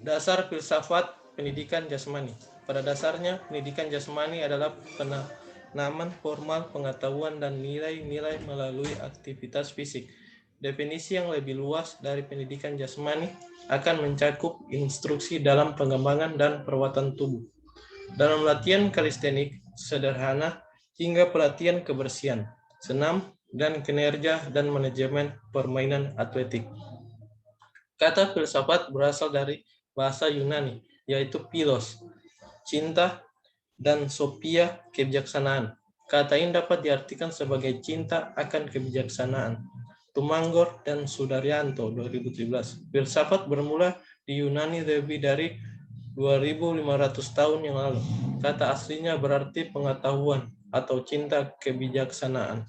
Dasar filsafat pendidikan jasmani. Pada dasarnya, pendidikan jasmani adalah penanaman formal pengetahuan dan nilai-nilai melalui aktivitas fisik. Definisi yang lebih luas dari pendidikan jasmani akan mencakup instruksi dalam pengembangan dan perawatan tubuh. Dalam latihan kalistenik sederhana hingga pelatihan kebersihan, senam, dan kinerja dan manajemen permainan atletik. Kata filsafat berasal dari bahasa Yunani, yaitu philos, cinta, dan sophia, kebijaksanaan. Kata ini dapat diartikan sebagai cinta akan kebijaksanaan. Tumanggor dan Sudaryanto 2017. Filsafat bermula di Yunani lebih dari 2500 tahun yang lalu. Kata aslinya berarti pengetahuan atau cinta kebijaksanaan.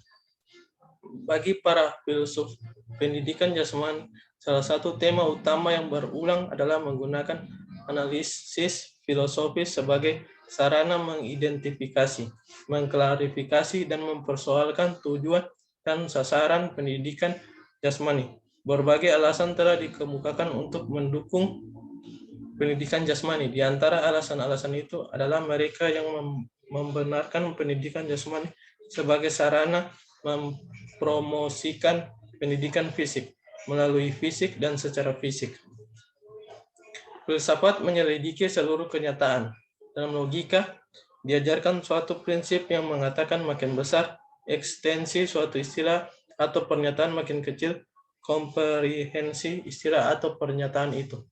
Bagi para filsuf pendidikan jasmani, salah satu tema utama yang berulang adalah menggunakan analisis filosofis sebagai sarana mengidentifikasi, mengklarifikasi, dan mempersoalkan tujuan dan sasaran pendidikan jasmani. Berbagai alasan telah dikemukakan untuk mendukung pendidikan jasmani. Di antara alasan-alasan itu adalah mereka yang membenarkan pendidikan jasmani sebagai sarana mempromosikan pendidikan fisik melalui fisik dan secara fisik. Filsafat menyelidiki seluruh kenyataan. Dalam logika, diajarkan suatu prinsip yang mengatakan makin besar ekstensi suatu istilah atau pernyataan, makin kecil komprehensi istilah atau pernyataan itu.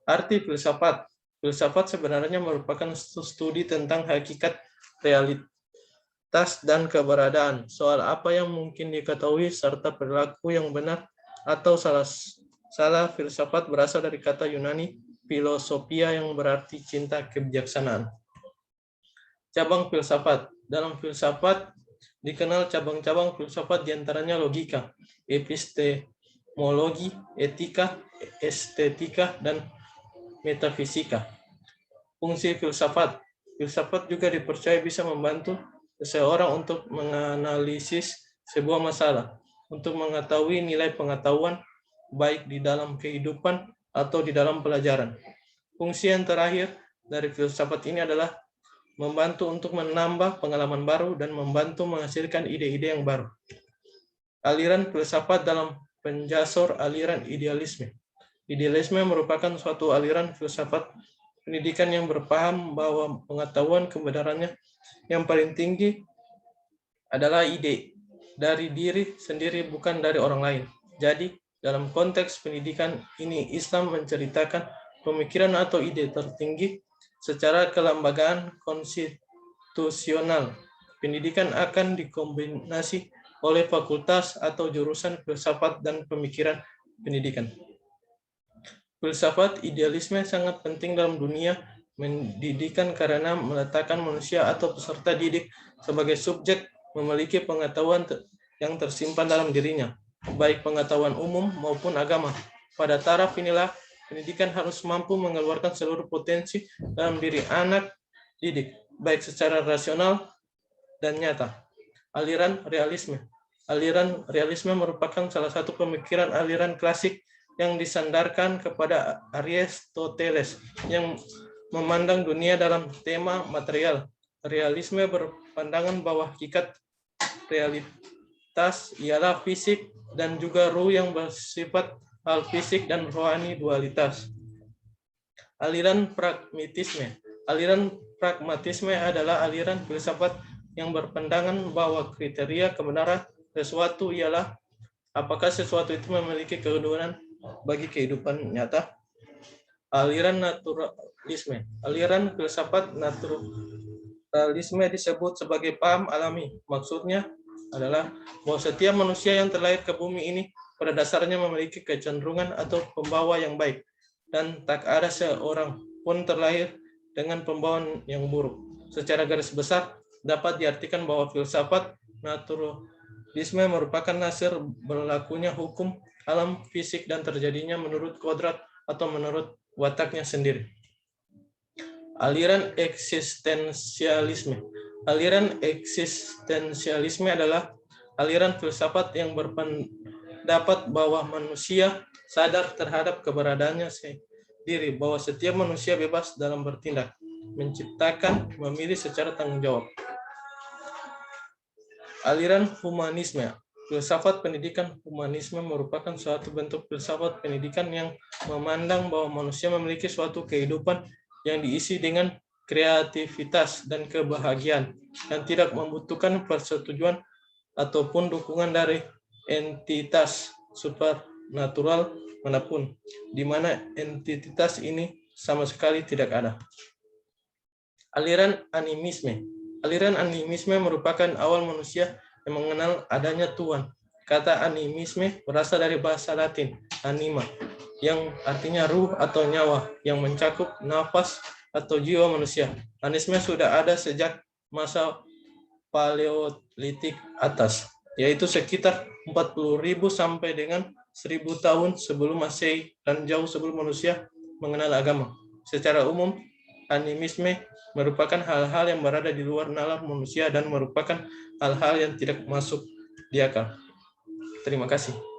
Arti filsafat. Filsafat sebenarnya merupakan studi tentang hakikat, realitas, dan keberadaan, soal apa yang mungkin diketahui, serta perilaku yang benar atau salah. Filsafat berasal dari kata Yunani philosophia yang berarti cinta kebijaksanaan. Cabang filsafat. Dalam filsafat dikenal cabang-cabang filsafat, diantaranya logika, epistemologi, etika, estetika, dan metafisika. Fungsi filsafat. Filsafat juga dipercaya bisa membantu seseorang untuk menganalisis sebuah masalah, untuk mengetahui nilai pengetahuan, baik di dalam kehidupan atau di dalam pelajaran. Fungsi yang terakhir dari filsafat ini adalah membantu untuk menambah pengalaman baru dan membantu menghasilkan ide-ide yang baru. Aliran filsafat dalam penjasor aliran idealisme. Idealisme merupakan suatu aliran filsafat pendidikan yang berpaham bahwa pengetahuan kebenarannya yang paling tinggi adalah ide dari diri sendiri, bukan dari orang lain. Jadi, dalam konteks pendidikan ini, Islam menceritakan pemikiran atau ide tertinggi secara kelembagaan konstitusional. Pendidikan akan dikombinasi oleh fakultas atau jurusan filsafat dan pemikiran pendidikan. Filsafat idealisme sangat penting dalam dunia pendidikan karena meletakkan manusia atau peserta didik sebagai subjek memiliki pengetahuan yang tersimpan dalam dirinya, baik pengetahuan umum maupun agama. Pada taraf inilah, pendidikan harus mampu mengeluarkan seluruh potensi dalam diri anak didik, baik secara rasional dan nyata. Aliran realisme. Aliran realisme merupakan salah satu pemikiran aliran klasik yang disandarkan kepada Aristoteles yang memandang dunia dalam tema material. Realisme berpandangan bahwa hakikat realitas ialah fisik dan juga ruh yang bersifat hal fisik dan rohani dualitas. Aliran pragmatisme. Aliran pragmatisme adalah aliran filsafat yang berpandangan bahwa kriteria kebenaran sesuatu ialah apakah sesuatu itu memiliki kebenaran bagi kehidupan nyata. Aliran naturalisme. Aliran filsafat naturalisme disebut sebagai paham alami. Maksudnya adalah bahwa setiap manusia yang terlahir ke bumi ini pada dasarnya memiliki kecenderungan atau pembawa yang baik, dan tak ada seorang pun terlahir dengan pembawaan yang buruk. Secara garis besar, dapat diartikan bahwa filsafat naturalisme merupakan nasir berlakunya hukum alam fisik dan terjadinya menurut kodrat atau menurut wataknya sendiri. Aliran eksistensialisme. Aliran eksistensialisme adalah aliran filsafat yang berpendapat bahwa manusia sadar terhadap keberadaannya diri bahwa setiap manusia bebas dalam bertindak, menciptakan, memilih secara tanggung jawab. Aliran humanisme. Filsafat pendidikan humanisme merupakan suatu bentuk filsafat pendidikan yang memandang bahwa manusia memiliki suatu kehidupan yang diisi dengan kreativitas dan kebahagiaan, dan tidak membutuhkan persetujuan ataupun dukungan dari entitas supernatural manapun, di mana entitas ini sama sekali tidak ada. Aliran animisme. Aliran animisme merupakan awal manusia yang mengenal adanya Tuhan. Kata animisme berasal dari bahasa Latin, anima, yang artinya ruh atau nyawa, yang mencakup nafas atau jiwa manusia. Animisme sudah ada sejak masa Paleolitik atas, yaitu sekitar 40.000 sampai dengan 1.000 tahun sebelum Masehi dan jauh sebelum manusia mengenal agama. Secara umum, animisme merupakan hal-hal yang berada di luar nalar manusia dan merupakan hal-hal yang tidak masuk di akal. Terima kasih.